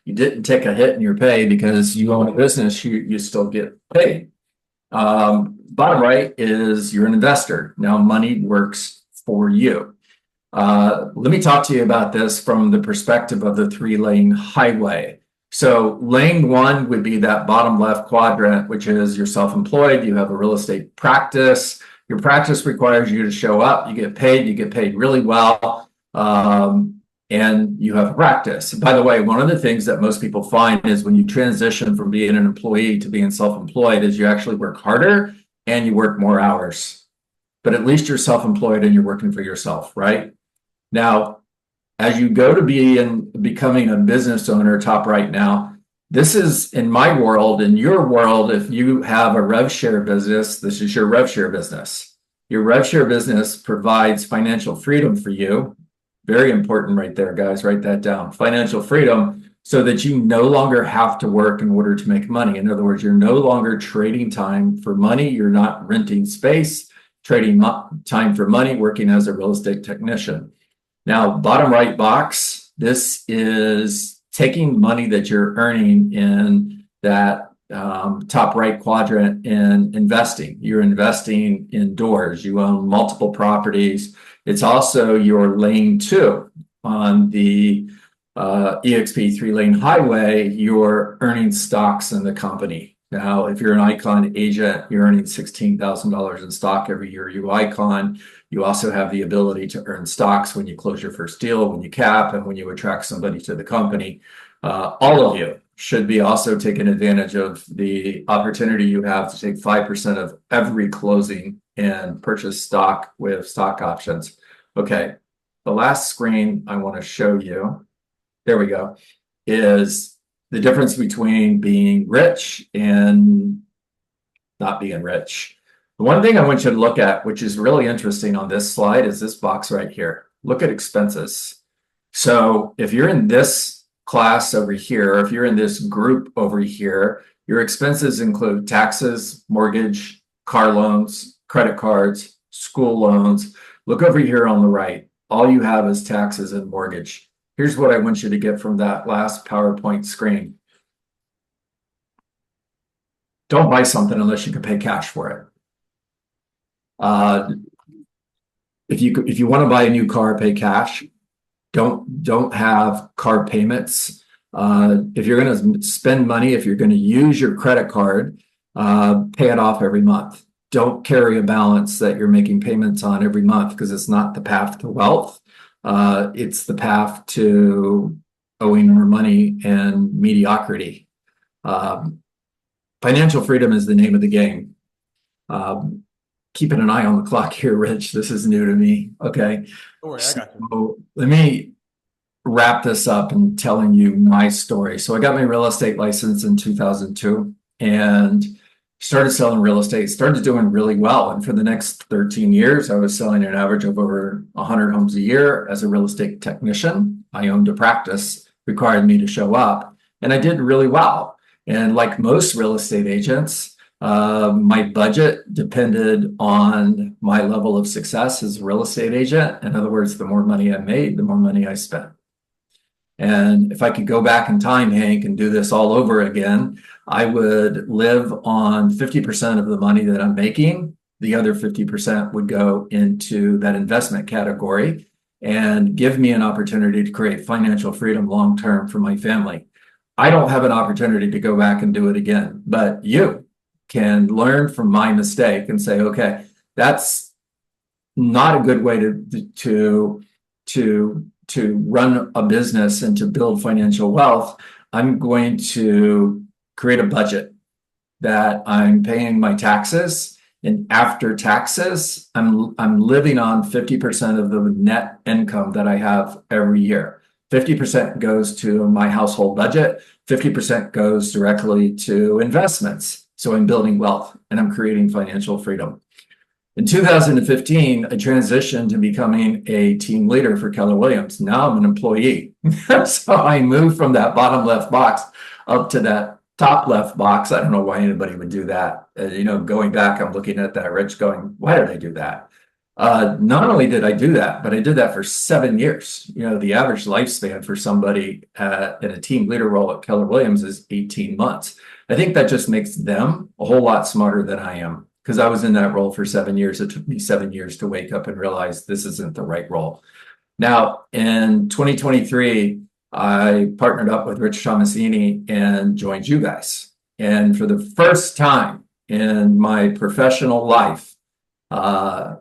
You didn't take a hit in your pay because you own a business, you still get paid. Bottom right is you're an investor. Now money works for you. Let me talk to you about this from the perspective of the three-lane highway. So lane one would be that bottom left quadrant, which is you're self-employed, you have a real estate practice. Your practice requires you to show up, you get paid really well, and you have a practice. By the way, one of the things that most people find is when you transition from being an employee to being self-employed is you actually work harder and you work more hours. But at least you're self-employed and you're working for yourself, right? Now, as you go to becoming a business owner, top right now, this is in my world, in your world, if you have a rev share business, this is your rev share business. Your rev share business provides financial freedom for you. Very important right there, guys, write that down. Financial freedom so that you no longer have to work in order to make money. In other words, you're no longer trading time for money. You're not renting space, trading time for money, working as a real estate technician. Now, bottom right box, this is taking money that you're earning in that top right quadrant and investing. You're investing indoors. You own multiple properties. It's also your lane two on the EXP three-lane highway. You're earning stocks in the company. Now, if you're an Icon agent, you're earning $16,000 in stock every year. You Icon. You also have the ability to earn stocks when you close your first deal, when you cap, and when you attract somebody to the company. All of you should be also taking advantage of the opportunity you have to take 5% of every closing and purchase stock with stock options. Okay, the last screen I want to show you, there we go, is the difference between being rich and not being rich. The one thing I want you to look at, which is really interesting on this slide, is this box right here. Look at expenses. So if you're in this class over here, if you're in this group over here, your expenses include taxes, mortgage, car loans, credit cards, school loans. Look over here on the right. All you have is taxes and mortgage. Here's what I want you to get from that last PowerPoint screen. Don't buy something unless you can pay cash for it. If you want to buy a new car, pay cash. Don't have car payments. If you're going to spend money, if you're going to use your credit card, pay it off every month. Don't carry a balance that you're making payments on every month because it's not the path to wealth. It's the path to owing more money and mediocrity. Financial freedom is the name of the game. Keeping an eye on the clock here, Rich. This is new to me. Okay. Don't worry, I got you. So let me wrap this up and telling you my story. So I got my real estate license in 2002 and started selling real estate, started doing really well. And for the next 13 years, I was selling an average of over 100 homes a year as a real estate technician. I owned a practice, required me to show up, and I did really well. And like most real estate agents, my budget depended on my level of success as a real estate agent. In other words, the more money I made, the more money I spent. And if I could go back in time, Hank, and do this all over again, I would live on 50% of the money that I'm making. The other 50% would go into that investment category and give me an opportunity to create financial freedom long-term for my family. I don't have an opportunity to go back and do it again, but you can learn from my mistake and say, okay, that's not a good way to run a business and to build financial wealth. I'm going to create a budget that I'm paying my taxes, and after taxes, I'm living on 50% of the net income that I have every year. 50% goes to my household budget, 50% goes directly to investments. So I'm building wealth and I'm creating financial freedom. In 2015, I transitioned to becoming a team leader for Keller Williams. Now I'm an employee. So I moved from that bottom left box up to that top left box. I don't know why anybody would do that. Going back, I'm looking at that, Rich, going, why did I do that? Not only did I do that, but I did that for 7 years. You know, the average lifespan for somebody in a team leader role at Keller Williams is 18 months. I think that just makes them a whole lot smarter than I am because I was in that role for 7 years. It took me 7 years to wake up and realize this isn't the right role. Now, in 2023, I partnered up with Rich Tomasini and joined you guys. And for the first time in my professional life, uh,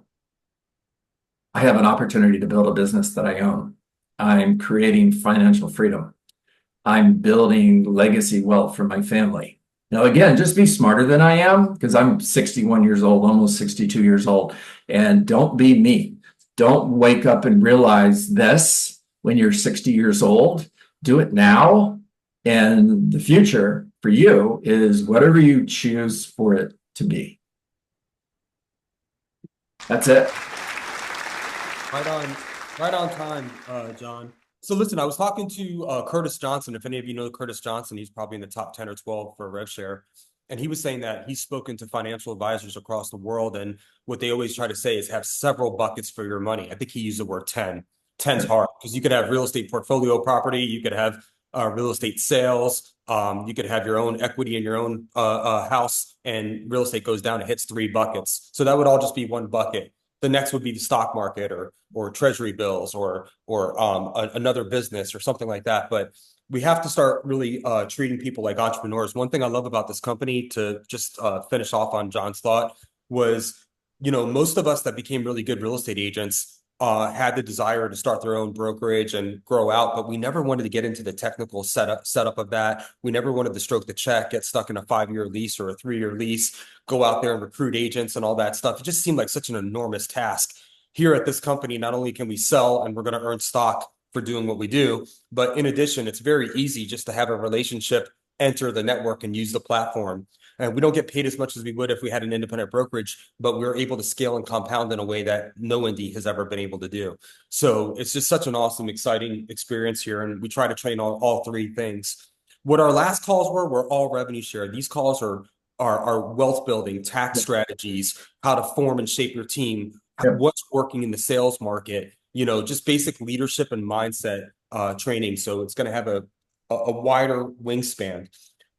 I have an opportunity to build a business that I own. I'm creating financial freedom. I'm building legacy wealth for my family. Now, again, just be smarter than I am because I'm 61 years old, almost 62 years old. And don't be me. Don't wake up and realize this when you're 60 years old. Do it now. And the future for you is whatever you choose for it to be. That's it. Right on, right on time, John. So listen, I was talking to Curtis Johnson. If any of you know Curtis Johnson, he's probably in the top 10 or 12 for RevShare. And he was saying that he's spoken to financial advisors across the world. And what they always try to say is have several buckets for your money. I think he used the word 10. 10's hard because you could have real estate portfolio property. You could have real estate sales. You could have your own equity in your own house, and real estate goes down. It hits 3 buckets. So that would all just be one bucket. The next would be the stock market or treasury bills or another business or something like that. But we have to start really treating people like entrepreneurs. One thing I love about this company, to just finish off on John's thought, was, you know, most of us that became really good real estate agents had the desire to start their own brokerage and grow out, but we never wanted to get into the technical setup of that. We never wanted to stroke the check, get stuck in a 5-year lease or a 3-year lease, go out there and recruit agents and all that stuff. It just seemed like such an enormous task. Here at this company, not only can we sell and we're going to earn stock for doing what we do, but in addition, it's very easy just to have a relationship, enter the network, and use the platform. And we don't get paid as much as we would if we had an independent brokerage, but we're able to scale and compound in a way that no indie has ever been able to do. So it's just such an awesome, exciting experience here. And we try to train on all three things. What our last calls were all revenue share. These calls are wealth building, tax strategies, how to form and shape your team, Yep. what's working in the sales market, you know, just basic leadership and mindset training. So it's going to have a wider wingspan.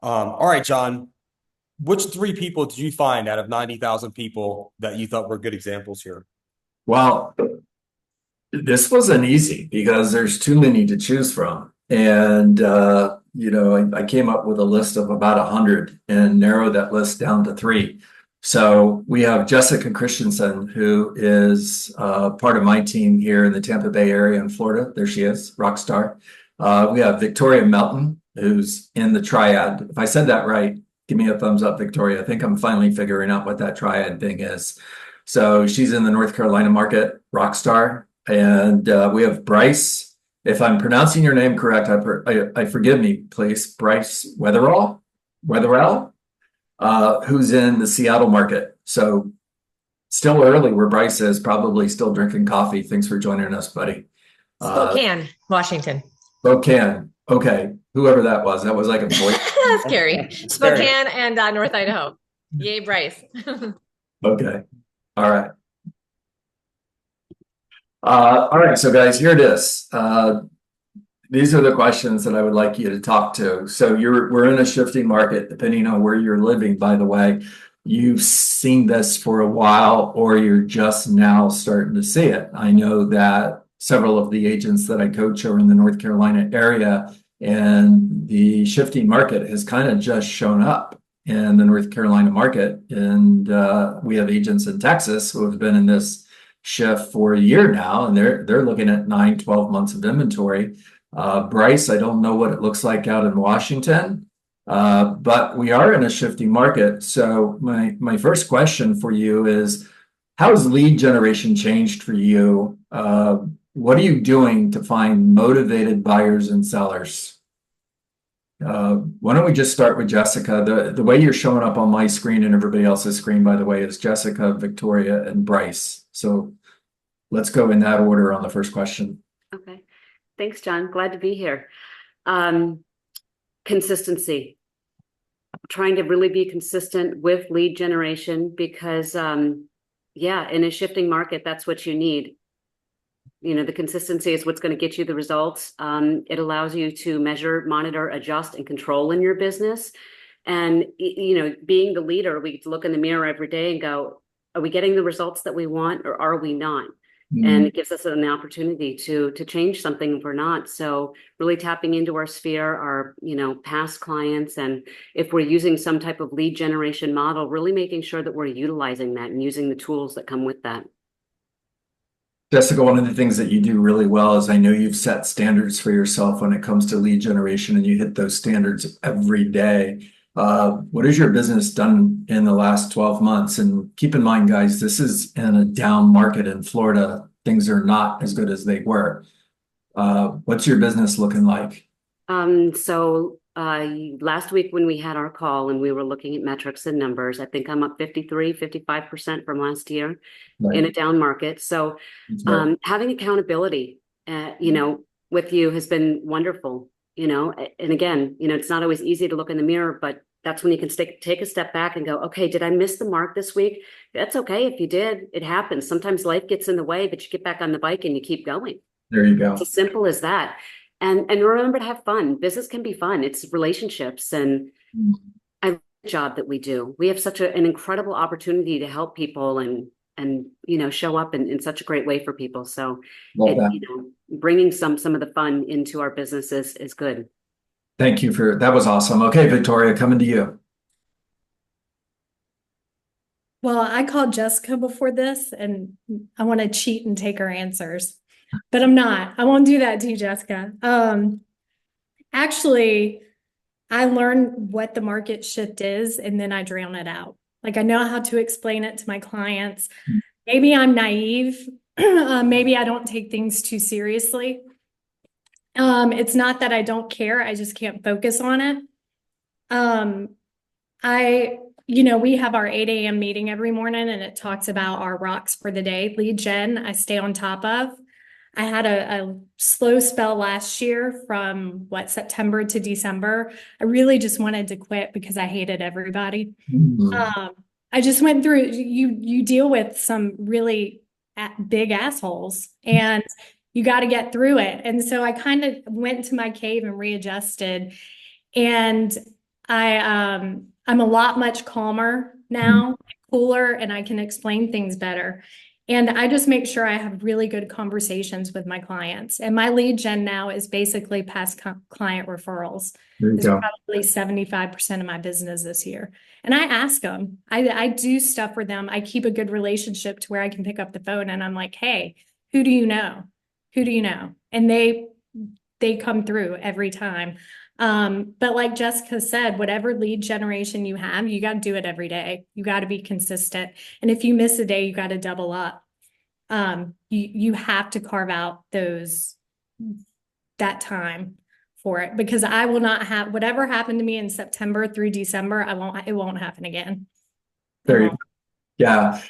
All right, John, which 3 people did you find out of 90,000 people that you thought were good examples here? Well, this wasn't easy because there's too many to choose from. And, you know, I came up with a list of about 100 and narrowed that list down to 3. So we have Jessica Christensen, who is part of my team here in the Tampa Bay area in Florida. There she is, rock star. We have Victoria Melton, who's in the triad. If I said that right, give me a thumbs up, Victoria. I think I'm finally figuring out what that triad thing is. So she's in the North Carolina market, rock star. And we have Bryce. If I'm pronouncing your name correct, I forgive me, please. Bryce Weatherell, who's in the Seattle market. So still early where Bryce is, probably still drinking coffee. Thanks for joining us, buddy. Spokane, Washington. Spokane. Okay, whoever that was like a voice. That's Cari. Spokane and North Idaho. Yay, Bryce. Okay. All right. All right, so guys, here it is. These are the questions that I would like you to talk to. So we're in a shifting market, depending on where you're living, by the way. You've seen this for a while, or you're just now starting to see it. I know that several of the agents that I coach are in the North Carolina area, and the shifting market has kind of just shown up in the North Carolina market. And we have agents in Texas who have been in this shift for a year now, and they're looking at 9-12 months of inventory. Bryce, I don't know what it looks like out in Washington, but we are in a shifting market. So my first question for you is, how has lead generation changed for you? What are you doing to find motivated buyers and sellers? Why don't we just start with Jessica? The way you're showing up on my screen and everybody else's screen, by the way, is Jessica, Victoria, and Bryce. So let's go in that order on the first question. Okay. Thanks, John. Glad to be here. Consistency. Trying to really be consistent with lead generation because, Yeah, in a shifting market, that's what you need. The consistency is what's going to get you the results. It allows you to measure, monitor, adjust, and control in your business. And, being the leader, we get to look in the mirror every day and go, are we getting the results that we want or are we not? And it gives us an opportunity to change something if we're not. So really tapping into our sphere, our, past clients, and if we're using some type of lead generation model, really making sure that we're utilizing that and using the tools that come with that. Jessica, one of the things that you do really well is I know you've set standards for yourself when it comes to lead generation and you hit those standards every day. What has your business done in the last 12 months? And keep in mind, guys, this is in a down market in Florida. Things are not as good as they were. What's your business looking like? So last week when we had our call and we were looking at metrics and numbers, I think I'm up 55% from last year in a down market. So having accountability, with you has been wonderful, and again, it's not always easy to look in the mirror, but that's when you can take a step back and go, okay, did I miss the mark this week? That's okay. If you did, it happens. Sometimes life gets in the way, but you get back on the bike and you keep going. There you go. It's as simple as that. And remember to have fun. Business can be fun. It's relationships. And I love the job that we do. We have such an incredible opportunity to help people and show up in such a great way for people. So bringing some of the fun into our businesses is good. Thank you that was awesome. Okay, Victoria, coming to you. Well, I called Jessica before this and I want to cheat and take her answers, but I'm not. I won't do that to you, Jessica. Actually, I learn what the market shift is and then I drown it out. Like I know how to explain it to my clients. Maybe I'm naive. Maybe I don't take things too seriously. It's not that I don't care. I just can't focus on it. We have our 8 a.m. meeting every morning and it talks about our rocks for the day. Lead gen, I stay on top of. I had a slow spell last year from September to December. I really just wanted to quit because I hated everybody. I just went through, you deal with some really big assholes and you got to get through it. And so I kind of went to my cave and readjusted. And I'm a lot much calmer now, cooler, and I can explain things better. And I just make sure I have really good conversations with my clients. And my lead gen now is basically past client referrals. It's probably 75% of my business this year. And I ask them, I do stuff for them. I keep a good relationship to where I can pick up the phone and I'm like, hey, who do you know? Who do you know? And they come through every time. But like Jessica said, whatever lead generation you have, you got to do it every day. You got to be consistent. And if you miss a day, you got to double up. You have to carve out that time for it because I will not have whatever happened to me in September through December. It won't happen again. There you go. Yeah.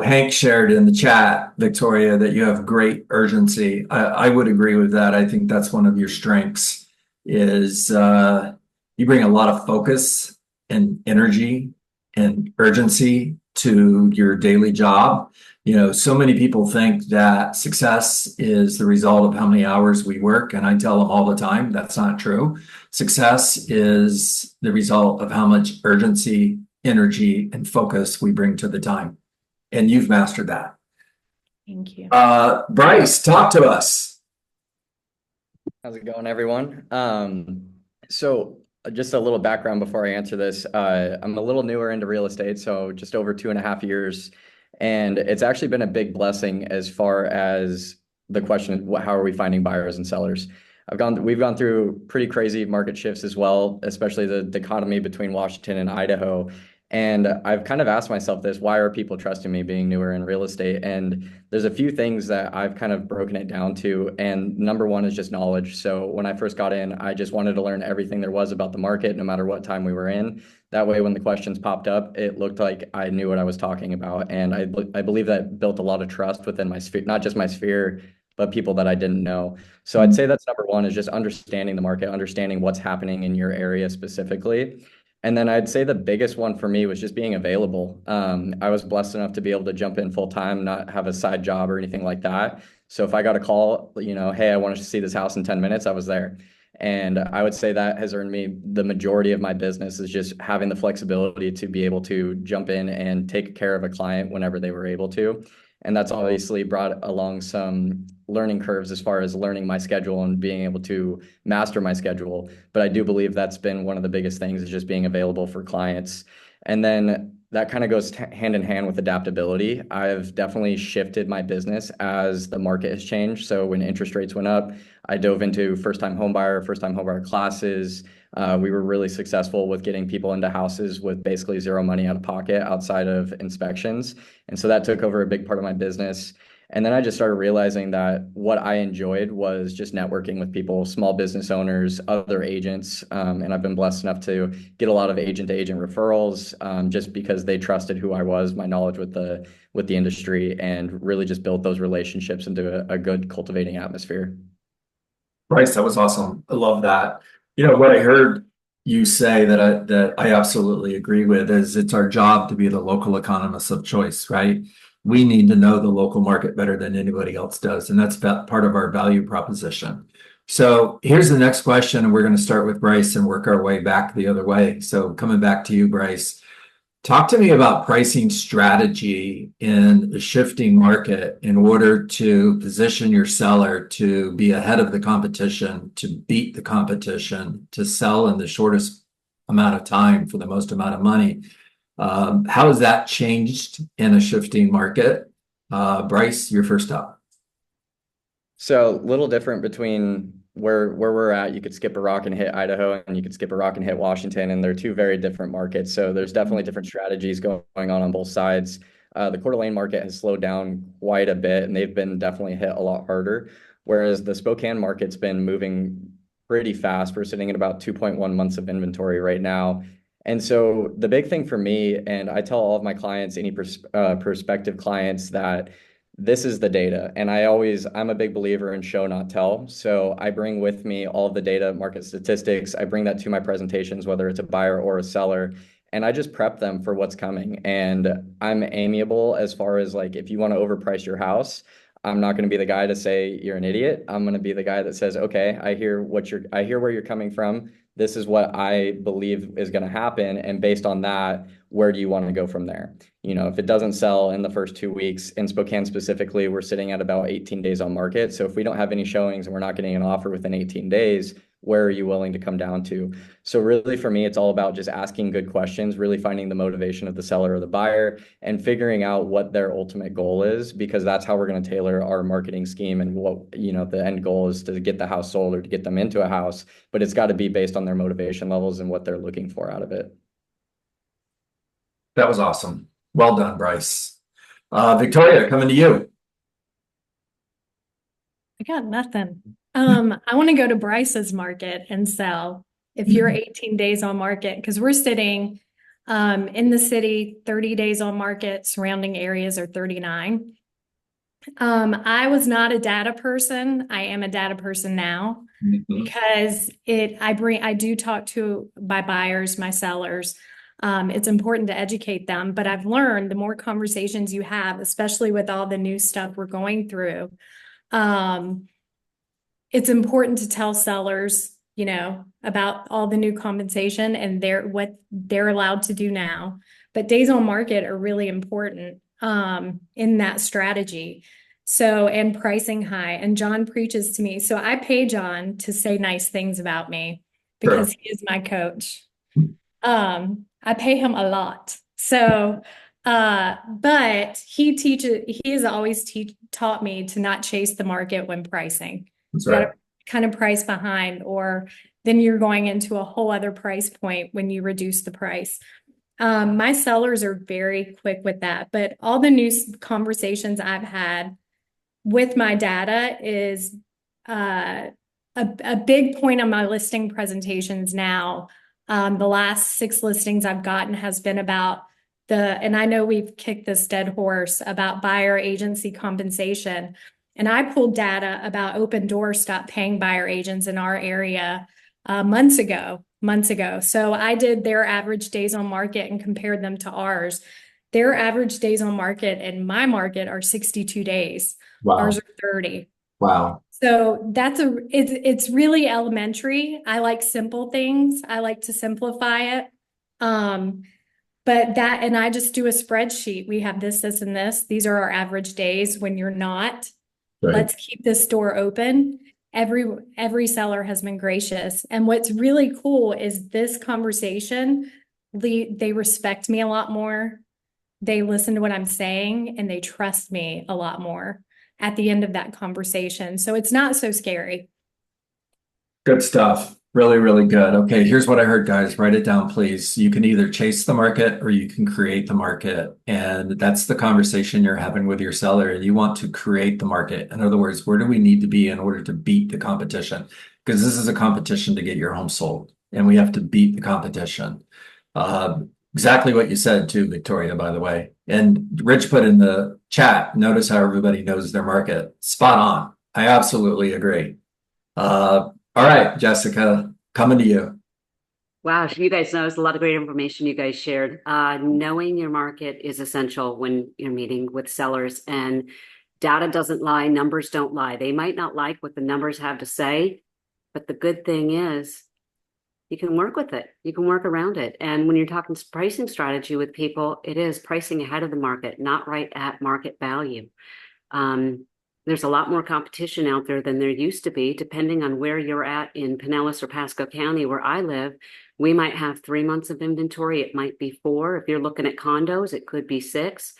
Hank shared in the chat, Victoria, that you have great urgency. I would agree with that. I think that's one of your strengths is you bring a lot of focus and energy and urgency to your daily job. So many people think that success is the result of how many hours we work. And I tell them all the time, that's not true. Success is the result of how much urgency, energy, and focus we bring to the time. And you've mastered that. Thank you. Bryce, talk to us. How's it going, everyone? So just a little background before I answer this. I'm a little newer into real estate, so just over 2.5 years. And it's actually been a big blessing as far as the question, how are we finding buyers and sellers? We've gone through pretty crazy market shifts as well, especially the dichotomy between Washington and Idaho. And I've kind of asked myself this, why are people trusting me being newer in real estate? And there's a few things that I've kind of broken it down to. And number one is just knowledge. So when I first got in, I just wanted to learn everything there was about the market, no matter what time we were in. That way, when the questions popped up, it looked like I knew what I was talking about. And I believe that built a lot of trust within my sphere, not just my sphere, but people that I didn't know. So I'd say that's number one, is just understanding the market, understanding what's happening in your area specifically. And then I'd say the biggest one for me was just being available. I was blessed enough to be able to jump in full time, not have a side job or anything like that. So if I got a call, hey, I want to see this house in 10 minutes, I was there. And I would say that has earned me the majority of my business is just having the flexibility to be able to jump in and take care of a client whenever they were able to. And that's obviously brought along some learning curves as far as learning my schedule and being able to master my schedule. But I do believe that's been one of the biggest things is just being available for clients. And then that kind of goes hand in hand with adaptability. I've definitely shifted my business as the market has changed. So when interest rates went up, I dove into first-time homebuyer classes. We were really successful with getting people into houses with basically zero money out of pocket outside of inspections. And so that took over a big part of my business. And then I just started realizing that what I enjoyed was just networking with people, small business owners, other agents. And I've been blessed enough to get a lot of agent to agent referrals just because they trusted who I was, my knowledge with the industry, and really just built those relationships into a good cultivating atmosphere. Bryce, that was awesome. I love that. What I heard you say that I absolutely agree with is it's our job to be the local economists of choice, right? We need to know the local market better than anybody else does, and that's part of our value proposition. So here's the next question, and we're going to start with Bryce and work our way back the other way. So coming back to you, Bryce. Talk to me about pricing strategy in a shifting market in order to position your seller to be ahead of the competition, to beat the competition, to sell in the shortest amount of time for the most amount of money. How has that changed in a shifting market? Bryce, you're first up. So a little different between where we're at. You could skip a rock and hit Idaho, and you could skip a rock and hit Washington, and they're two very different markets. So there's definitely different strategies going on both sides. The Coeur d'Alene market has slowed down quite a bit, and they've been definitely hit a lot harder. Whereas the Spokane market's been moving pretty fast. We're sitting at about 2.1 months of inventory right now. And so the big thing for me, and I tell all of my clients, any prospective clients, that this is the data. And I'm a big believer in show, not tell. So I bring with me all of the data, market statistics. I bring that to my presentations, whether it's a buyer or a seller, and I just prep them for what's coming. And I'm amiable as far as like, if you want to overprice your house, I'm not going to be the guy to say you're an idiot. I'm going to be the guy that says, okay, I hear where you're coming from. This is what I believe is going to happen. And based on that, where do you want to go from there? If it doesn't sell in the first 2 weeks, in Spokane specifically, we're sitting at about 18 days on market. So if we don't have any showings and we're not getting an offer within 18 days, where are you willing to come down to? So really for me, it's all about just asking good questions, really finding the motivation of the seller or the buyer and figuring out what their ultimate goal is, because that's how we're going to tailor our marketing scheme. And what, the end goal is to get the house sold or to get them into a house, but it's got to be based on their motivation levels and what they're looking for out of it. That was awesome. Well done, Bryce. Victoria, coming to you. I got nothing. I want to go to Bryce's market and sell if you're 18 days on market, because we're sitting in the city 30 days on market, surrounding areas are 39. I was not a data person. I am a data person now because I do talk to my buyers, my sellers. It's important to educate them, but I've learned the more conversations you have, especially with all the new stuff we're going through, it's important to tell sellers, about all the new compensation and what they're allowed to do now. But days on market are really important in that strategy. So, and pricing high. And John preaches to me. So I pay John to say nice things about me because he is my coach. I pay him a lot. So, but he has always taught me to not chase the market when pricing. That's You right. gotta kind of price behind, or then you're going into a whole other price point when you reduce the price. My sellers are very quick with that, but all the new conversations I've had with my data is a big point on my listing presentations now. The last 6 listings I've gotten has been about and I know we've kicked this dead horse about buyer agency compensation. And I pulled data about Open Door stopped paying buyer agents in our area months ago. months ago. So I did their average days on market and compared them to ours. Their average days on market in my market are 62 days. Wow. Ours are 30. Wow. So it's really elementary. I like simple things. I like to simplify it. But and I just do a spreadsheet. We have this, and this. These are our average days when you're not. Right. Let's keep this door open. Every seller has been gracious. And what's really cool is this conversation, they respect me a lot more. They listen to what I'm saying and they trust me a lot more at the end of that conversation. So it's not so scary. Good stuff. Really, really good. Okay, here's what I heard, guys. Write it down, please. You can either chase the market or you can create the market. And that's the conversation you're having with your seller. You want to create the market. In other words, where do we need to be in order to beat the competition? Because this is a competition to get your home sold, and we have to beat the competition. Exactly what you said too, Victoria, by the way. And Rich put in the chat, notice how everybody knows their market. Spot on. I absolutely agree. All right, Jessica, coming to you. Wow, you guys know it's a lot of great information you guys shared. Knowing your market is essential when you're meeting with sellers, and data doesn't lie, numbers don't lie. They might not like what the numbers have to say, but the good thing is you can work with it. You can work around it. And when you're talking pricing strategy with people, it is pricing ahead of the market, not right at market value. There's a lot more competition out there than there used to be, depending on where you're at in Pinellas or Pasco County, where I live. We might have 3 months of inventory. It might be 4. If you're looking at condos, it could be 6.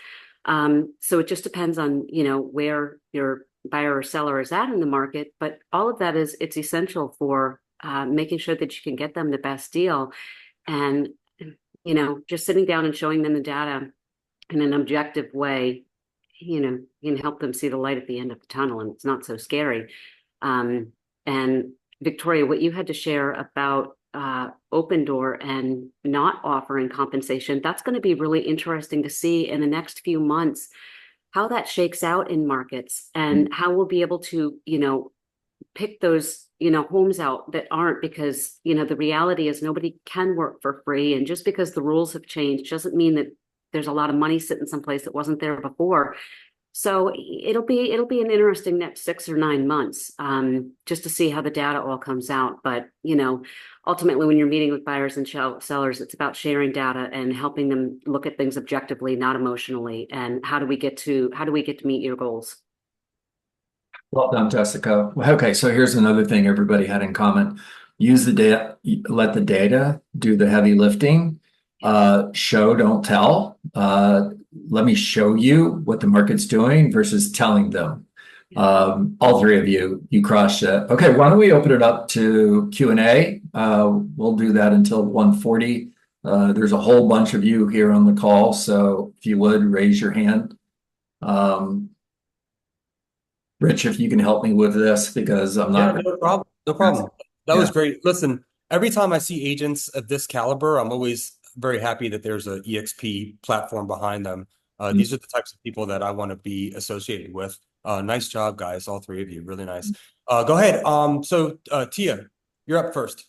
So it just depends on, where your buyer or seller is at in the market. But all of that it's essential for making sure that you can get them the best deal. And, just sitting down and showing them the data in an objective way, you can help them see the light at the end of the tunnel, and it's not so scary. And Victoria, what you had to share about Opendoor and not offering compensation, that's going to be really interesting to see in the next few months how that shakes out in markets, and how we'll be able to, pick those, homes out that aren't, because, the reality is nobody can work for free. And just because the rules have changed doesn't mean that there's a lot of money sitting someplace that wasn't there before. So it'll be an interesting next 6 or 9 months, just to see how the data all comes out. But, ultimately, when you're meeting with buyers and sellers, it's about sharing data and helping them look at things objectively, not emotionally. And how do we get to meet your goals? Well done, Jessica. Well, okay, so here's another thing everybody had in common. Use the data, let the data do the heavy lifting. Show, don't tell. Let me show you what the market's doing versus telling them. All three of you crushed it. Okay, why don't we open it up to Q&A? We'll do that until 1:40. There's a whole bunch of you here on the call, so if you would raise your hand. Rich, if you can help me with this, because I'm not. Yeah, no problem. No problem. That was great. Listen, every time I see agents of this caliber, I'm always very happy that there's an EXP platform behind them. These are the types of people that I want to be associated with. Nice job, guys, all three of you. Really nice. Go ahead. So Tia, you're up first.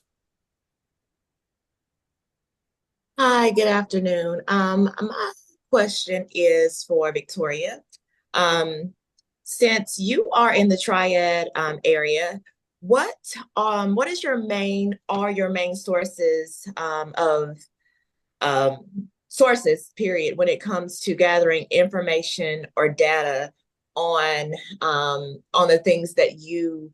Hi, good afternoon. My question is for Victoria. Since you are in the Triad area, what is your main sources of sources, period, when it comes to gathering information or data on the things that you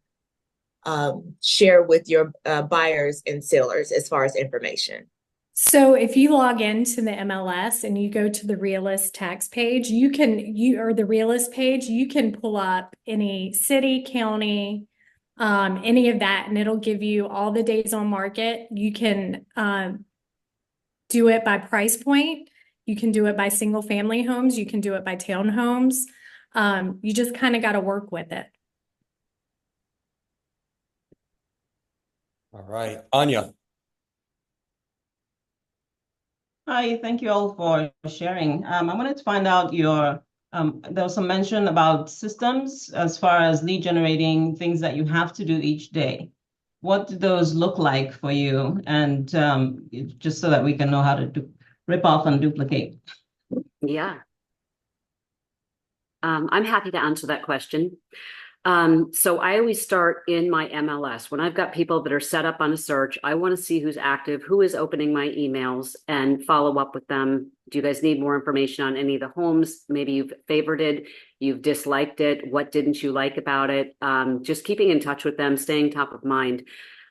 share with your buyers and sellers as far as information? So if you log into the MLS and you go to the Realist tax page, or the Realist page, you can pull up any city, county, any of that, and it'll give you all the days on market. You can do it by price point. You can do it by single family homes. You can do it by townhomes. You just kind of got to work with it. All right, Anya. Hi, thank you all for sharing. I wanted to find out there was some mention about systems as far as lead generating things that you have to do each day. what do those look like for you? And just so that we can know how to rip off and duplicate. Yeah. I'm happy to answer that question. So I always start in my MLS. When I've got people that are set up on a search, I want to see who's active, who is opening my emails, and follow up with them. Do you guys need more information on any of the homes? Maybe you've favorited, you've disliked it. What didn't you like about it? Just keeping in touch with them, staying top of mind.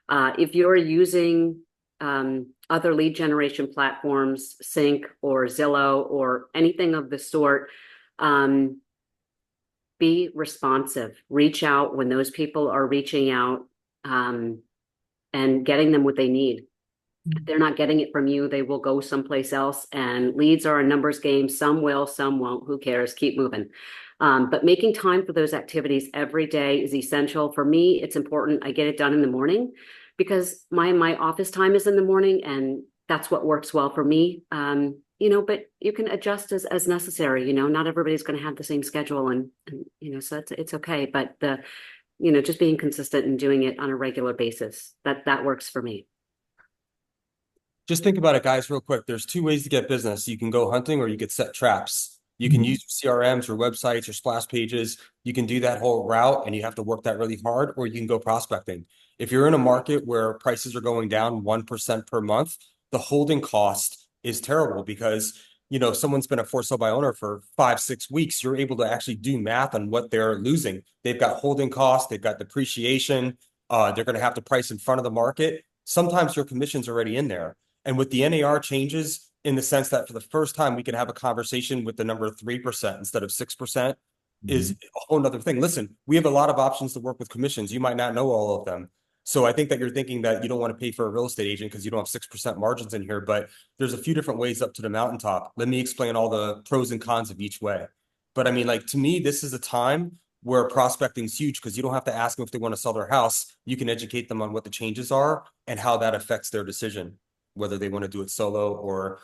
If you're using other lead generation platforms, Sync or Zillow or anything of the sort, be responsive. Reach out when those people are reaching out, and getting them what they need. If they're not getting it from you, they will go someplace else. And leads are a numbers game. Some will, some won't. Who cares? Keep moving. But making time for those activities every day is essential. For me, it's important I get it done in the morning because my office time is in the morning, and that's what works well for me. But you can adjust as necessary. Not everybody's going to have the same schedule, and so it's okay. But just being consistent and doing it on a regular basis, that works for me. Just think about it, guys, real quick. There's two ways to get business. You can go hunting or you could set traps. You can use CRMs or websites or splash pages. You can do that whole route and you have to work that really hard, or you can go prospecting. If you're in a market where prices are going down 1% per month, the holding cost is terrible because, if someone's been a for sale by owner for 5-6 weeks, you're able to actually do math on what they're losing. They've got holding costs, they've got depreciation, they're going to have to price in front of the market. Sometimes your commission's already in there. And with the NAR changes, in the sense that for the first time, we can have a conversation with the number 3% instead of 6% is a whole nother thing. Listen, we have a lot of options to work with commissions. You might not know all of them. So I think that you're thinking that you don't want to pay for a real estate agent because you don't have 6% margins in here, but there's a few different ways up to the mountaintop. Let me explain all the pros and cons of each way. But I mean, to me, this is a time where prospecting is huge because you don't have to ask them if they want to sell their house. You can educate them on what the changes are and how that affects their decision, whether they want to do it solo or,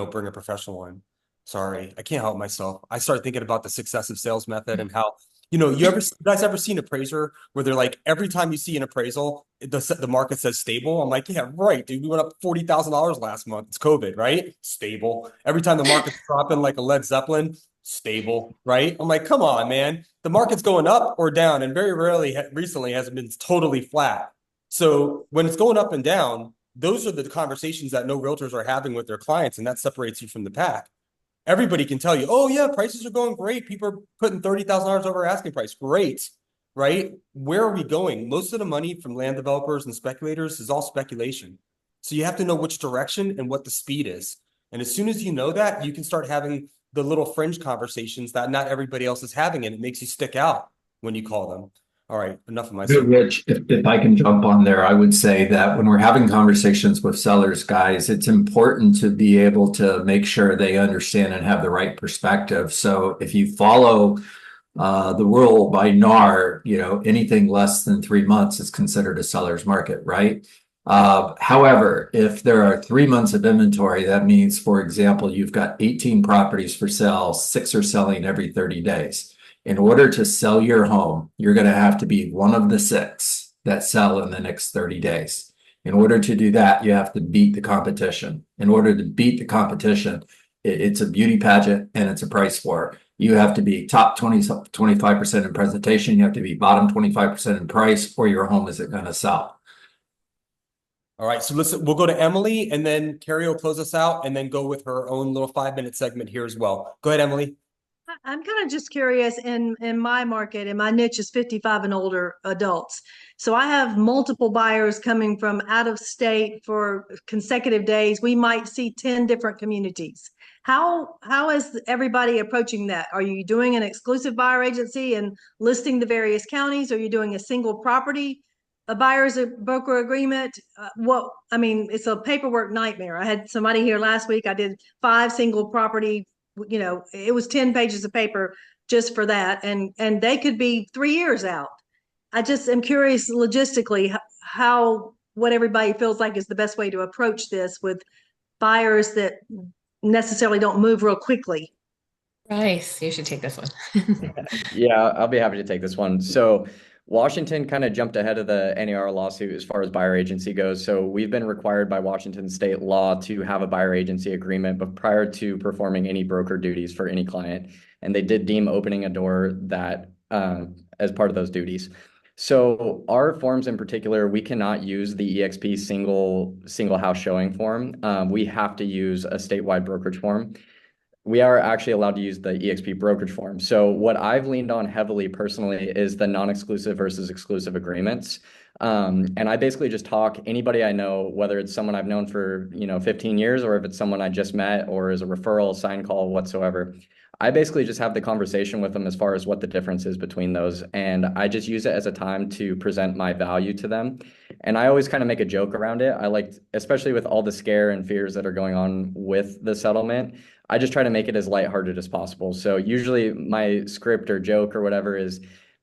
bring a professional in. Sorry, I can't help myself. I started thinking about the successive sales method and how, you guys ever seen an appraiser where they're like, every time you see an appraisal, the market says stable? I'm like, yeah, right, dude. We went up $40,000 last month. It's COVID, right? Stable. Every time the market's dropping like a Led Zeppelin, stable, right? I'm like, come on, man. The market's going up or down, and very rarely recently has it been totally flat. So when it's going up and down, those are the conversations that no realtors are having with their clients, and that separates you from the pack. Everybody can tell you, oh yeah, prices are going great. People are putting $30,000 over asking price. Great, right? Where are we going? Most of the money from land developers and speculators is all speculation. So you have to know which direction and what the speed is. And as soon as you know that, you can start having the little fringe conversations that not everybody else is having, and it makes you stick out when you call them. All right, enough of my Rich, if I can jump on there, I would say that when we're having conversations with sellers, guys, it's important to be able to make sure they understand and have the right perspective. So if you follow the rule by NAR, anything less than 3 months is considered a seller's market, right? However, if there are 3 months of inventory, that means, for example, you've got 18 properties for sale, 6 are selling every 30 days. In order to sell your home, you're going to have to be one of the 6 that sell in the next 30 days. In order to do that, you have to beat the competition. In order to beat the competition, it's a beauty pageant and it's a price war. You have to be top 25% in presentation. You have to be bottom 25% in price, or your home isn't going to sell. All right, so listen, we'll go to Emily, and then Cari will close us out, and then go with her own little 5-minute segment here as well. Go ahead, Emily. I'm kind of just curious, in my market, and my niche is 55 and older adults. So I have multiple buyers coming from out of state for consecutive days. We might see 10 different communities. How is everybody approaching that? Are you doing an exclusive buyer agency and listing the various counties? Are you doing a single property, a buyer's broker agreement? It's a paperwork nightmare. I had somebody here last week. I did 5 single property, it was 10 pages of paper just for that. And they could be 3 years out. I just am curious logistically what everybody feels like is the best way to approach this with buyers that necessarily don't move real quickly. Bryce, you should take this one. Yeah, I'll be happy to take this one. So Washington kind of jumped ahead of the NAR lawsuit as far as buyer agency goes. So we've been required by Washington state law to have a buyer agency agreement, but prior to performing any broker duties for any client. And they did deem opening a door that as part of those duties. So our forms in particular, we cannot use the EXP single house showing form. We have to use a statewide brokerage form. We are actually allowed to use the EXP brokerage form. So what I've leaned on heavily personally is the non-exclusive versus exclusive agreements. And I basically just talk anybody I know, whether it's someone I've known for 15 years, or if it's someone I just met, or is a referral, sign call, whatsoever. I basically just have the conversation with them as far as what the difference is between those. And I just use it as a time to present my value to them. And I always kind of make a joke around it. I like, especially with all the scare and fears that are going on with the settlement, I just try to make it as lighthearted as possible. So usually my script or joke or whatever is,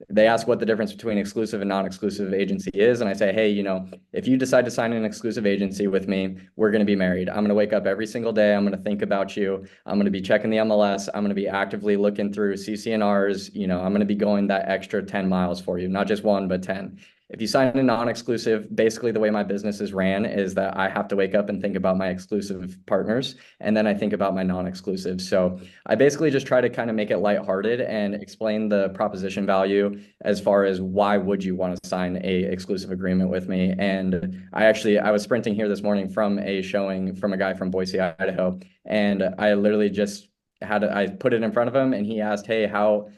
they ask what the difference between exclusive and non-exclusive agency is. And I say, hey, if you decide to sign an exclusive agency with me, we're going to be married. I'm going to wake up every single day. I'm going to think about you. I'm going to be checking the MLS. I'm going to be actively looking through CCNRs. I'm going to be going that extra 10 miles for you, not just one, but 10. If you sign a non-exclusive, basically the way my business is ran is that I have to wake up and think about my exclusive partners, and then I think about my non-exclusive. So I basically just try to kind of make it lighthearted and explain the proposition value as far as why would you want to sign a exclusive agreement with me. And I was sprinting here this morning from a showing from a guy from Boise, Idaho, and I literally just I put it in front of him, and he asked, hey, how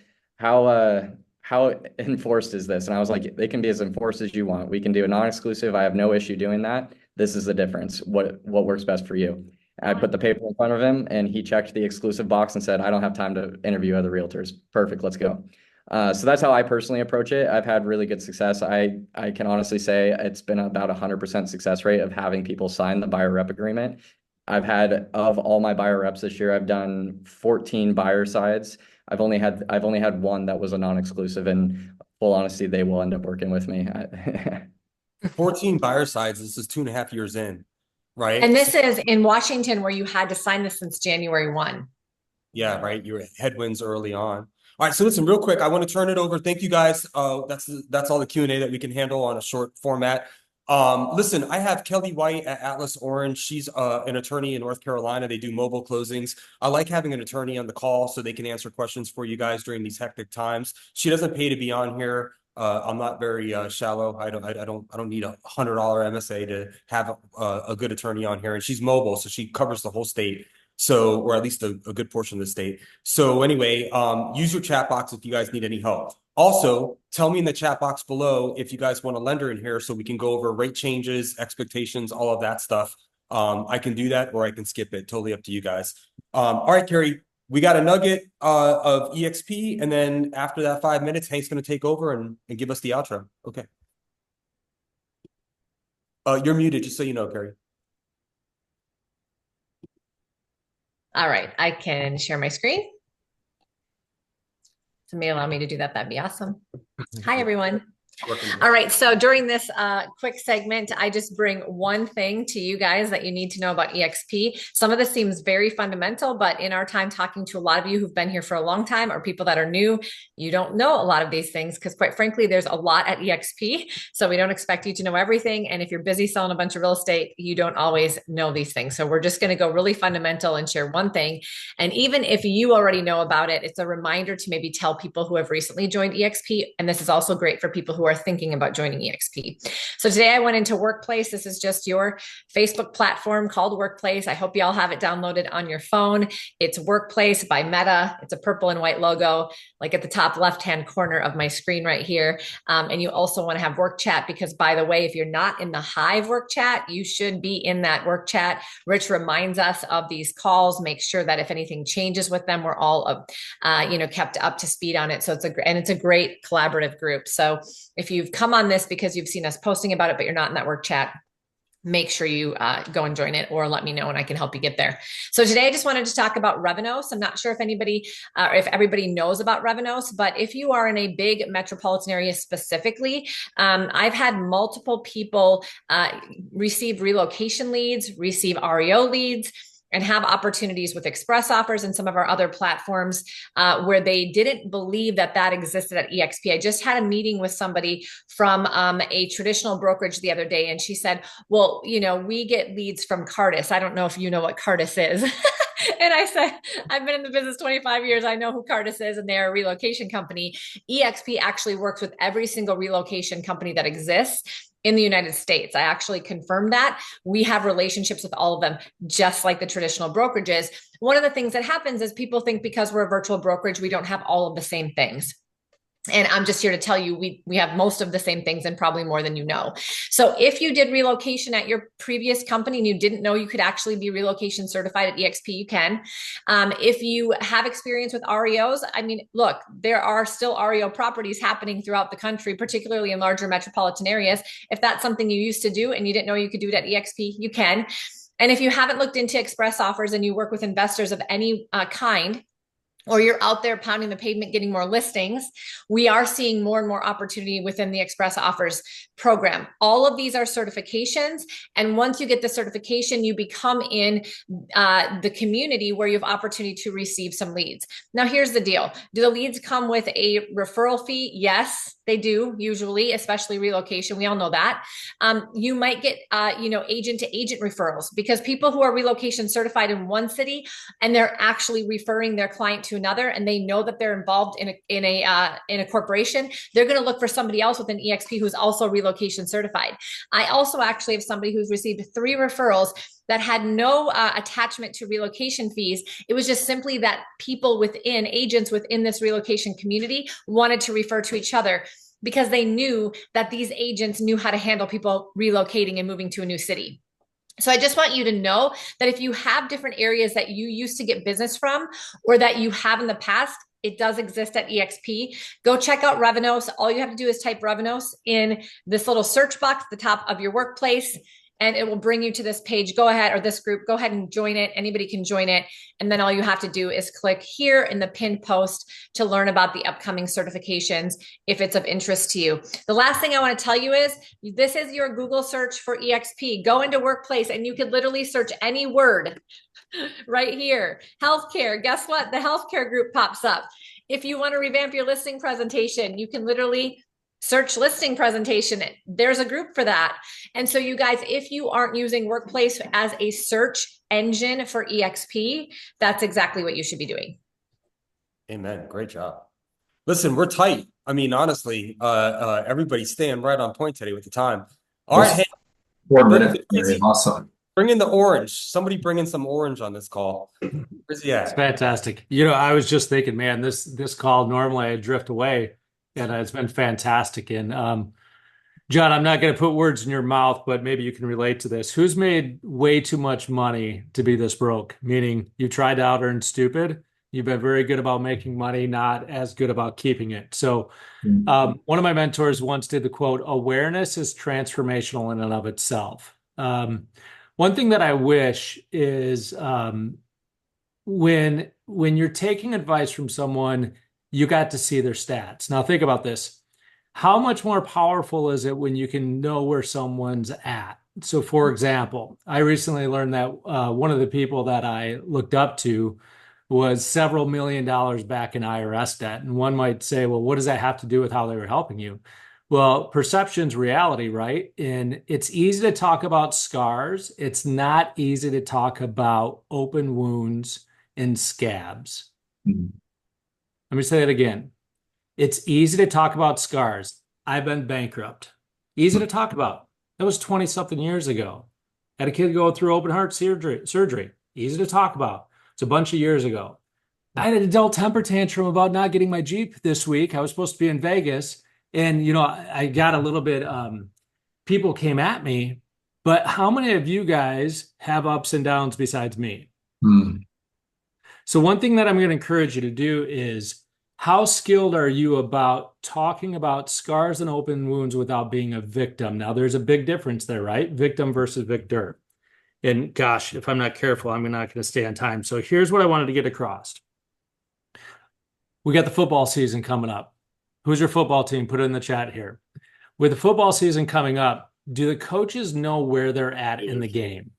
enforced is this? And I was like, they can be as enforced as you want. We can do a non-exclusive. I have no issue doing that. This is the difference. What works best for you? I put the paper in front of him, and he checked the exclusive box and said, I don't have time to interview other realtors. Perfect. Let's go. So that's how I personally approach it. I've had really good success. I can honestly say it's been about 100% success rate of having people sign the buyer rep agreement. Of all my buyer reps this year, I've done 14 buyer sides. I've only had one that was a non-exclusive, and full honesty, they will end up working with me. 14 buyer sides. This is 2.5 years in, right? And this is in Washington, where you had to sign this since January 1. Yeah, right. You were headwinds early on. All right, so listen, real quick, I want to turn it over. Thank you guys. That's all the Q&A that we can handle on a short format. Listen, I have Kelly White at Atlas Orange. She's an attorney in North Carolina. They do mobile closings. I like having an attorney on the call so they can answer questions for you guys during these hectic times. She doesn't pay to be on here. I'm not very shallow. I don't need $100 MSA to have a good attorney on here. And she's mobile, so she covers the whole state. So, or at least a good portion of the state. So anyway, use your chat box if you guys need any help. Also, tell me in the chat box below if you guys want a lender in here so we can go over rate changes, expectations, all of that stuff. I can do that or I can skip it. Totally up to you guys. All right, Cari, we got a nugget of EXP. And then after that 5 minutes, Hank's going to take over and give us the outro. Okay. You're muted, just so you know, Cari. All right, I can share my screen. Somebody allow me to do that. That'd be awesome. Hi, everyone. All right, so during this quick segment, I just bring one thing to you guys that you need to know about EXP. Some of this seems very fundamental, but in our time talking to a lot of you who've been here for a long time or people that are new, you don't know a lot of these things because quite frankly, there's a lot at EXP. So we don't expect you to know everything. And if you're busy selling a bunch of real estate, you don't always know these things. So we're just going to go really fundamental and share one thing. And even if you already know about it, it's a reminder to maybe tell people who have recently joined EXP. And this is also great for people who are thinking about joining EXP. So today I went into Workplace. This is just your Facebook platform called Workplace. I hope you all have it downloaded on your phone. It's Workplace by Meta. It's a purple and white logo, like at the top left-hand corner of my screen right here. And you also want to have work chat because, by the way, if you're not in the Hive work chat, you should be in that work chat. Rich reminds us of these calls, make sure that if anything changes with them, we're all kept up to speed on it. So it's a great collaborative group. So if you've come on this because you've seen us posting about it, but you're not in that work chat, make sure you go and join it or let me know and I can help you get there. So today I just wanted to talk about Revenos. I'm not sure if everybody knows about Revenos, but if you are in a big metropolitan area specifically, I've had multiple people receive relocation leads, receive REO leads, and have opportunities with express offers and some of our other platforms where they didn't believe that that existed at EXP. I just had a meeting with somebody from a traditional brokerage the other day, and she said, well, you know, we get leads from Cardis. I don't know if you know what Cardis is. And I said, I've been in the business 25 years. I know who Cardis is, and they're a relocation company. EXP actually works with every single relocation company that exists in the United States. I actually confirmed that. We have relationships with all of them, just like the traditional brokerages. One of the things that happens is people think because we're a virtual brokerage, we don't have all of the same things. And I'm just here to tell you, we have most of the same things and probably more than you know. So if you did relocation at your previous company and you didn't know you could actually be relocation certified at EXP, you can. If you have experience with REOs, I mean, look, there are still REO properties happening throughout the country, particularly in larger metropolitan areas. If that's something you used to do and you didn't know you could do it at EXP, you can. And if you haven't looked into express offers and you work with investors of any kind, or you're out there pounding the pavement, getting more listings, we are seeing more and more opportunity within the Express Offers program. All of these are certifications. And once you get the certification, you become in the community where you have opportunity to receive some leads. Now, here's the deal. Do the leads come with a referral fee? Yes, they do, usually, especially relocation. We all know that. You might get, agent to agent referrals, because people who are relocation certified in one city and they're actually referring their client to another, and they know that they're involved in a corporation, they're going to look for somebody else within EXP who's also relocation certified. I also actually have somebody who's received 3 referrals that had no attachment to relocation fees. It was just simply that people within, agents within this relocation community wanted to refer to each other because they knew that these agents knew how to handle people relocating and moving to a new city. So I just want you to know that if you have different areas that you used to get business from, or that you have in the past, it does exist at EXP. Go check out Revenos. All you have to do is type Revenos in this little search box at the top of your workplace, and it will bring you to this page. Go ahead, or this group, go ahead and join it. Anybody can join it. And then all you have to do is click here in the pinned post to learn about the upcoming certifications if it's of interest to you. The last thing I want to tell you is this is your Google search for EXP. Go into workplace and you could literally search any word right here. Healthcare. Guess what? The healthcare group pops up. If you want to revamp your listing presentation, you can literally search listing presentation. There's a group for that. And so you guys, if you aren't using Workplace as a search engine for EXP, that's exactly what you should be doing. Amen. Great job. Listen, we're tight. I mean, honestly, everybody's staying right on point today with the time. All right. Hey, 4 minutes. Very awesome. Bring in the orange. Somebody bring in some orange on this call. Where's he at? It's fantastic. You know, I was just thinking, man, this call, normally I drift away, and it's been fantastic. And John, I'm not going to put words in your mouth, but maybe you can relate to this. Who's made way too much money to be this broke? Meaning you tried to out earn stupid. You've been very good about making money, not as good about keeping it. So one of my mentors once did the quote, awareness is transformational in and of itself. One thing that I wish is when you're taking advice from someone, you got to see their stats. Now think about this. How much more powerful is it when you can know where someone's at? So for example, I recently learned that one of the people that I looked up to was several $1 million back in IRS debt. And one might say, well, what does that have to do with how they were helping you? Well, perception's reality, right? And it's easy to talk about scars. It's not easy to talk about open wounds and scabs. Mhm. Let me say that again. It's easy to talk about scars. I've been bankrupt. Easy to talk about. That was 20 something years ago. Had a kid go through open heart surgery. Easy to talk about. It's a bunch of years ago. I had an adult temper tantrum about not getting my Jeep this week. I was supposed to be in Vegas. And, I got a little bit, people came at me, but how many of you guys have ups and downs besides me? So one thing that I'm going to encourage you to do is, how skilled are you about talking about scars and open wounds without being a victim? Now, there's a big difference there, right? Victim versus victor. And gosh, if I'm not careful, I'm not going to stay on time. So here's what I wanted to get across. We got the football season coming up. Who's your football team? Put it in the chat here. With the football season coming up, do the coaches know where they're at in the game?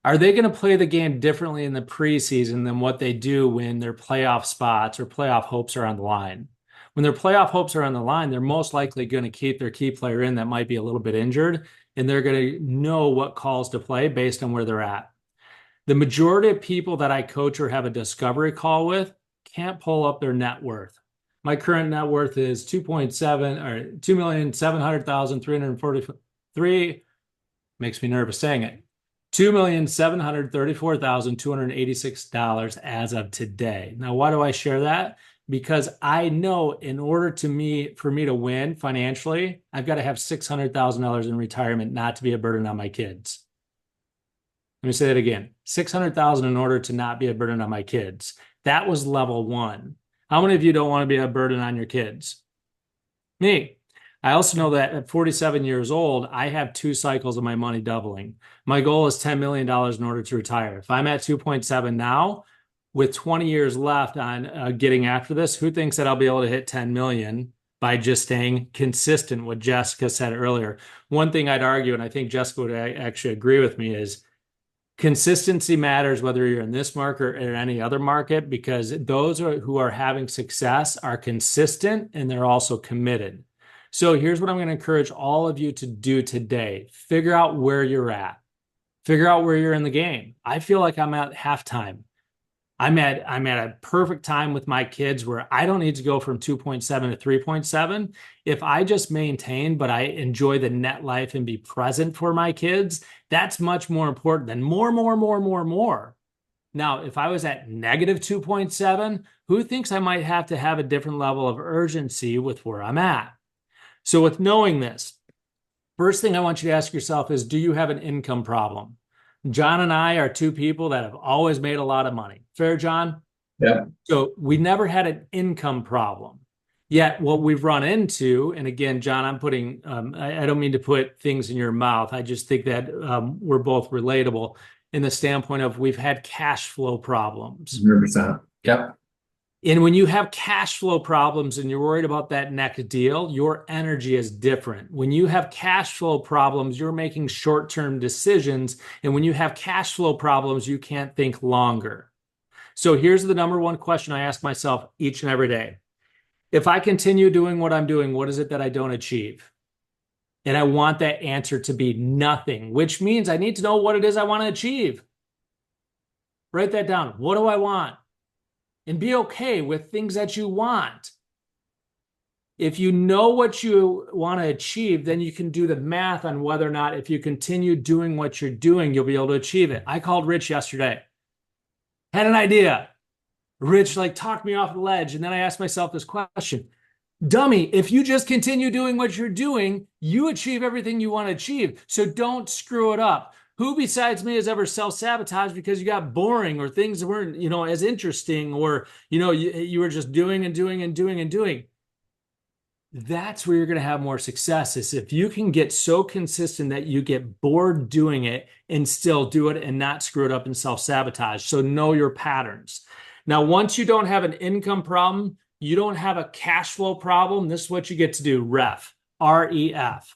Are they going to play the game differently in the preseason than what they do when their playoff spots or playoff hopes are on the line? When their playoff hopes are on the line, they're most likely going to keep their key player in that might be a little bit injured, and they're going to know what calls to play based on where they're at. The majority of people that I coach or have a discovery call with can't pull up their net worth. My current net worth is 2.7 or 2,700,343. Makes me nervous saying it. $2,734,286 as of today. Now, why do I share that? Because I know in order for me to win financially, I've got to have $600,000 in retirement not to be a burden on my kids. Let me say that again. $600,000 in order to not be a burden on my kids. That was level one. How many of you don't want to be a burden on your kids? Me. I also know that at 47 years old, I have 2 cycles of my money doubling. My goal is $10 million in order to retire. If I'm at 2.7 now, with 20 years left on getting after this, who thinks that I'll be able to hit 10 million by just staying consistent? What Jessica said earlier. One thing I'd argue, and I think Jessica would actually agree with me, is consistency matters whether you're in this market or any other market, because those who are having success are consistent and they're also committed. So here's what I'm going to encourage all of you to do today. Figure out where you're at. Figure out where you're in the game. I feel like I'm at halftime. I'm at a perfect time with my kids where I don't need to go from 2.7 to 3.7. If I just maintain, but I enjoy the net life and be present for my kids, that's much more important than more. Now, if I was at negative 2.7, who thinks I might have to have a different level of urgency with where I'm at? So with knowing this, first thing I want you to ask yourself is, do you have an income problem? John and I are 2 people that have always made a lot of money. Fair, John? Yeah. So we never had an income problem. Yet what we've run into, and again, John, I'm putting, I don't mean to put things in your mouth. I just think that we're both relatable in the standpoint of we've had cash flow problems. 100%. Yep. And when you have cash flow problems and you're worried about that next deal, your energy is different. When you have cash flow problems, you're making short-term decisions. And when you have cash flow problems, you can't think longer. So here's the number one question I ask myself each and every day. If I continue doing what I'm doing, what is it that I don't achieve? And I want that answer to be nothing, which means I need to know what it is I want to achieve. Write that down. What do I want? And be okay with things that you want. If you know what you want to achieve, then you can do the math on whether or not if you continue doing what you're doing, you'll be able to achieve it. I called Rich yesterday. Had an idea. Rich talked me off the ledge. And then I asked myself this question. Dummy, if you just continue doing what you're doing, you achieve everything you want to achieve. So don't screw it up. Who besides me has ever self-sabotaged because you got boring or things weren't, as interesting, or, you were just doing and doing and doing and doing? That's where you're going to have more success, is if you can get so consistent that you get bored doing it and still do it and not screw it up and self-sabotage. So know your patterns. Now, once you don't have an income problem, you don't have a cash flow problem. This is what you get to do. REF, R-E-F,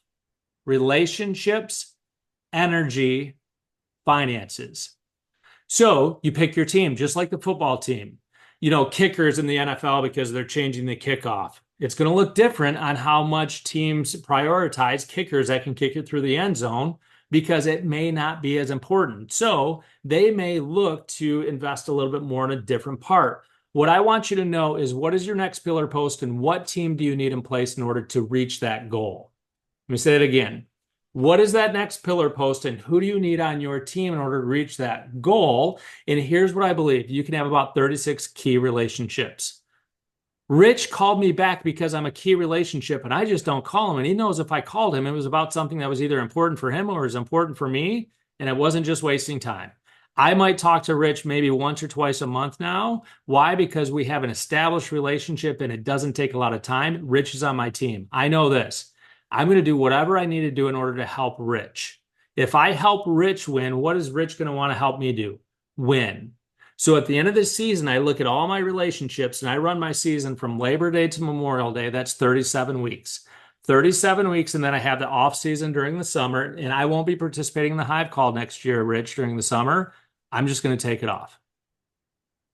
relationships, energy, finances. So you pick your team, just like the football team. Kickers in the NFL, because they're changing the kickoff. It's going to look different on how much teams prioritize kickers that can kick it through the end zone, because it may not be as important. So they may look to invest a little bit more in a different part. What I want you to know is, what is your next pillar post and what team do you need in place in order to reach that goal? Let me say it again. What is that next pillar post and who do you need on your team in order to reach that goal? And here's what I believe. You can have about 36 key relationships. Rich called me back because I'm a key relationship and I just don't call him. And he knows if I called him, it was about something that was either important for him or was important for me. And it wasn't just wasting time. I might talk to Rich maybe once or twice a month now. Why? Because we have an established relationship and it doesn't take a lot of time. Rich is on my team. I know this. I'm going to do whatever I need to do in order to help Rich. If I help Rich win, what is Rich going to want to help me do? Win. So at the end of this season, I look at all my relationships and I run my season from Labor Day to Memorial Day. That's 37 weeks. 37 weeks, and then I have the off season during the summer, and I won't be participating in the Hive Call next year, Rich, during the summer. I'm just going to take it off.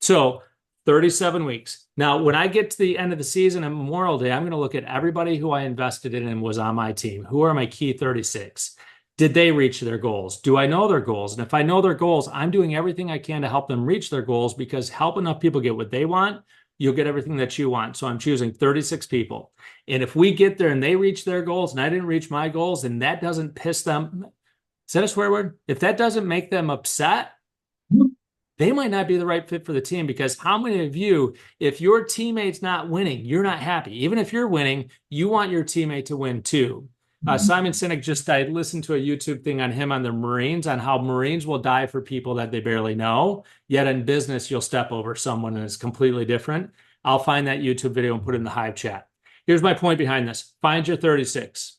So 37 weeks. Now, when I get to the end of the season and Memorial Day, I'm going to look at everybody who I invested in and was on my team. Who are my key 36? Did they reach their goals? Do I know their goals? And if I know their goals, I'm doing everything I can to help them reach their goals, because help enough people get what they want, you'll get everything that you want. So I'm choosing 36 people. And if we get there and they reach their goals and I didn't reach my goals, and that doesn't piss them, is that a swear word? If that doesn't make them upset, they might not be the right fit for the team. Because how many of you, if your teammate's not winning, you're not happy? Even if you're winning, you want your teammate to win too. Simon Sinek, I listened to a YouTube thing on him on the Marines, on how Marines will die for people that they barely know. Yet in business, you'll step over someone and it's completely different. I'll find that YouTube video and put it in the Hive chat. Here's my point behind this. Find your 36.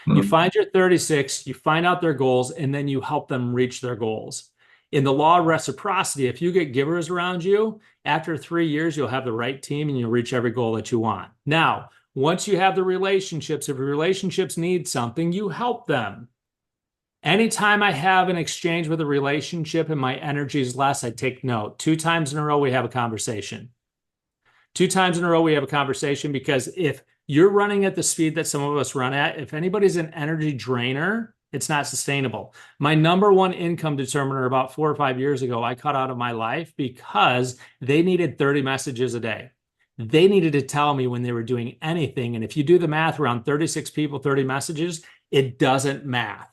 You find your 36, you find out their goals, and then you help them reach their goals. In the law of reciprocity, if you get givers around you, after 3 years, you'll have the right team and you'll reach every goal that you want. Now, once you have the relationships, if your relationships need something, you help them. Anytime I have an exchange with a relationship and my energy is less, I take note. 2 times in a row, we have a conversation. 2 times in a row, we have a conversation, because if you're running at the speed that some of us run at, if anybody's an energy drainer, it's not sustainable. My number one income determiner about 4 or 5 years ago, I cut out of my life because they needed 30 messages a day. They needed to tell me when they were doing anything. And if you do the math around 36 people, 30 messages, it doesn't math.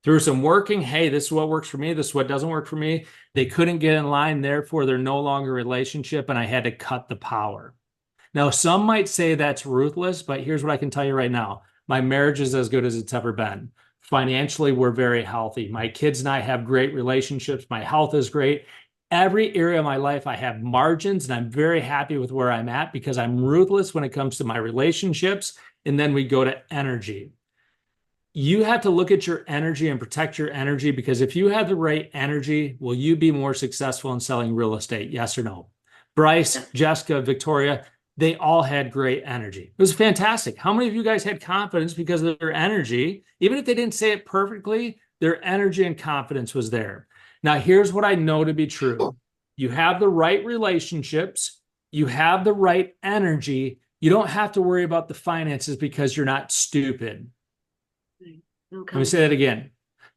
Through some working, hey, this is what works for me, this is what doesn't work for me. They couldn't get in line, therefore they're no longer a relationship, and I had to cut the power. Now, some might say that's ruthless, but here's what I can tell you right now. My marriage is as good as it's ever been. Financially, we're very healthy. My kids and I have great relationships. My health is great. Every area of my life, I have margins, and I'm very happy with where I'm at, because I'm ruthless when it comes to my relationships. And then we go to energy. You have to look at your energy and protect your energy, because if you have the right energy, will you be more successful in selling real estate? Yes or no? Bryce, Jessica, Victoria, they all had great energy. It was fantastic. How many of you guys had confidence because of their energy? Even if they didn't say it perfectly, their energy and confidence was there. Now, here's what I know to be true. You have the right relationships. You have the right energy. You don't have to worry about the finances, because you're not stupid. Okay. Let me say that again.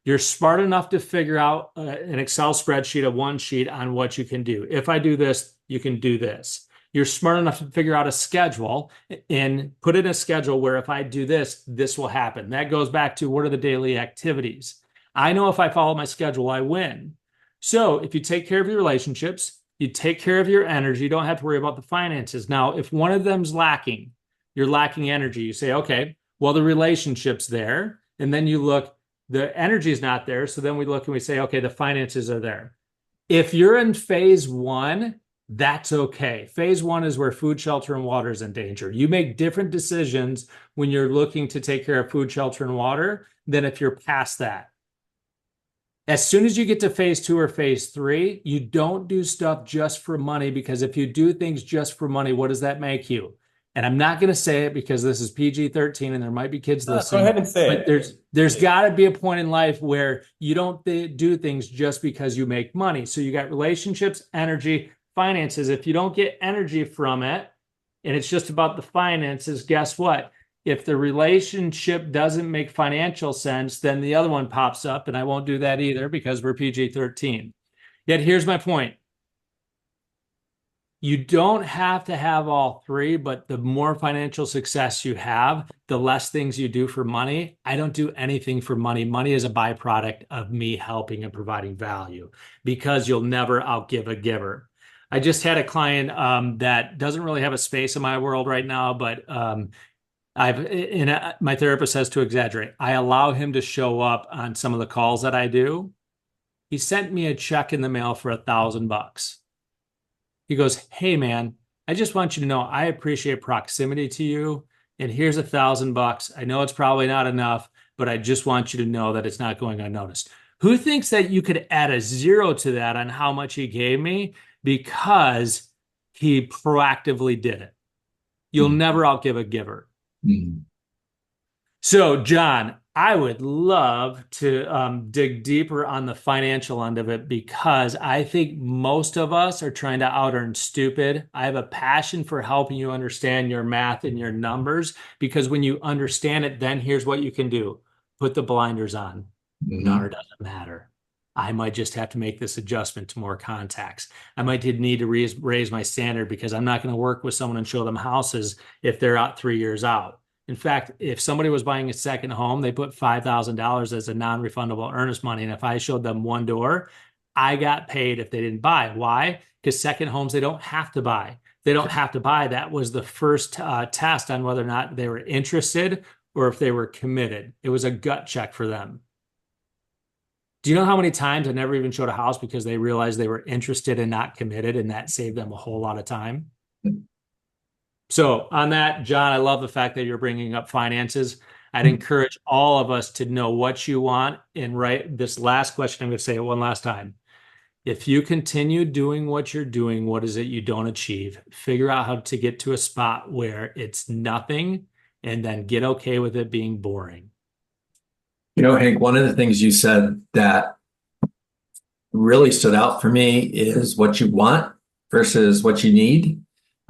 You're smart enough to figure out an Excel spreadsheet, a one sheet on what you can do. If I do this, you can do this. You're smart enough to figure out a schedule and put in a schedule where if I do this, this will happen. That goes back to, what are the daily activities? I know if I follow my schedule, I win. So if you take care of your relationships, you take care of your energy, you don't have to worry about the finances. Now, if one of them's lacking, you're lacking energy, you say, okay, well, the relationship's there. And then you look, the energy is not there. So then we look and we say, okay, the finances are there. If you're in phase 1, that's okay. Phase 1 is where food, shelter, and water is in danger. You make different decisions when you're looking to take care of food, shelter, and water than if you're past that. As soon as you get to phase 2 or phase 3, you don't do stuff just for money, because if you do things just for money, what does that make you? And I'm not going to say it because this is PG-13 and there might be kids listening. Go ahead and say but it. There's got to be a point in life where you don't do things just because you make money. So you got relationships, energy, finances. If you don't get energy from it, and it's just about the finances, guess what? If the relationship doesn't make financial sense, then the other one pops up, and I won't do that either because we're PG-13. Yet here's my point. You don't have to have all 3, but the more financial success you have, the less things you do for money. I don't do anything for money. Money is a byproduct of me helping and providing value, because you'll never outgive a giver. I just had a client that doesn't really have a space in my world right now, but my therapist says to exaggerate. I allow him to show up on some of the calls that I do. He sent me a check in the mail for $1,000. He goes, hey man, I just want you to know I appreciate proximity to you, and here's $1,000. I know it's probably not enough, but I just want you to know that it's not going unnoticed. Who thinks that you could add a 0 to that on how much he gave me because he proactively did it? You'll never outgive a giver. Mhm. So, John, I would love to dig deeper on the financial end of it because I think most of us are trying to out earn stupid. I have a passion for helping you understand your math and your numbers because when you understand it, then here's what you can do: put the blinders on. Mhm. Dollar doesn't matter. I might just have to make this adjustment to more contacts. I might need to raise my standard because I'm not going to work with someone and show them houses if they're out 3 years out. In fact, if somebody was buying a second home, they put $5,000 as a non-refundable earnest money. And if I showed them one door, I got paid if they didn't buy. Why? Because second homes, they don't have to buy. They don't have to buy. That was the first test on whether or not they were interested or if they were committed. It was a gut check for them. Do you know how many times I never even showed a house because they realized they were interested and not committed, and that saved them a whole lot of time? So, on that, John, I love the fact that you're bringing up finances. I'd encourage all of us to know what you want. And right, this last question, I'm going to say it one last time. If you continue doing what you're doing, what is it you don't achieve? Figure out how to get to a spot where it's nothing and then get okay with it being boring. You know, Hank, one of the things you said that really stood out for me is what you want versus what you need.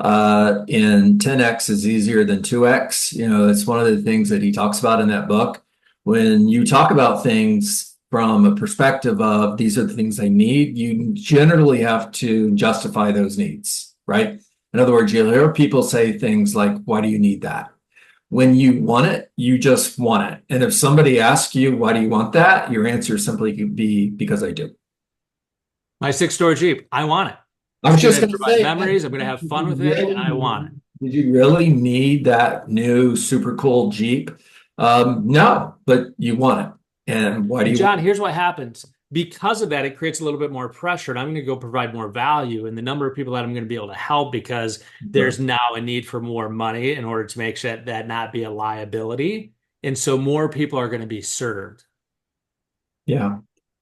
And 10x is easier than 2x. You know, it's one of the things that he talks about in that book. When you talk about things from a perspective of these are the things I need, you generally have to justify those needs, right? In other words, you'll hear people say things like, why do you need that? When you want it, you just want it. And if somebody asks you, why do you want that? Your answer simply could be, because I do. My 6-door Jeep, I want it. I was just It's going gonna to provide say, memories. I'm going to have fun with it, and I want it. did you really need that new super cool Jeep? No, but you want it. And why do And you John, want here's what happens. Because of that, it creates a little bit more pressure, and I'm going to go provide more value in the number of people that I'm going to be able to help because there's now a need for more money in order to make sure that not be a liability. And so more people are going to be served. Yeah.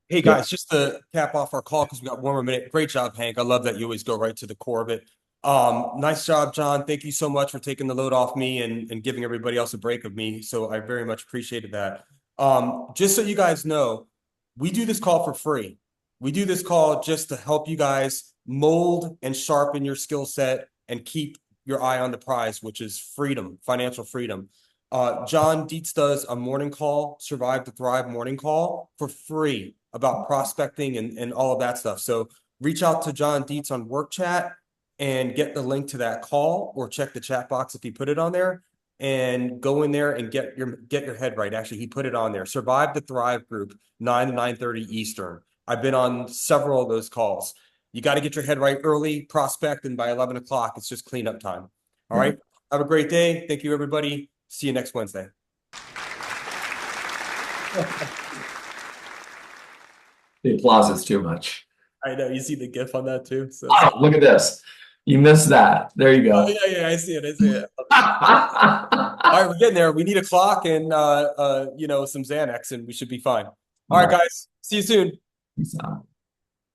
Hey Yeah. guys, just to cap off our call because we got one more minute. Great job, Hank. I love that you always go right to the core of it. Nice job, John. Thank you so much for taking the load off me and giving everybody else a break of me. So I very much appreciated that. Just so you guys know, we do this call for free. We do this call just to help you guys mold and sharpen your skill set and keep your eye on the prize, which is freedom, financial freedom. John Dietz does a morning call, Survive to Thrive morning call for free about prospecting and all of that stuff. So reach out to John Dietz on work chat and get the link to that call or check the chat box if he put it on there and go in there and get your head right. Actually, he put it on there. Survive to Thrive group, 9 to 9:30 Eastern. I've been on several of those calls. You got to get your head right early, prospect, and by 11 o'clock, it's just cleanup time. All right. Have a great day. Thank you, everybody. See you next Wednesday. The applause is too much. I know. You see the GIF on that too? So, Oh, look at this. You missed that. There you go. oh, yeah, I see it. I see it. All right, we're getting there. We need a clock and some Xanax, and we should be fine. All right, guys. See you soon. Peace out.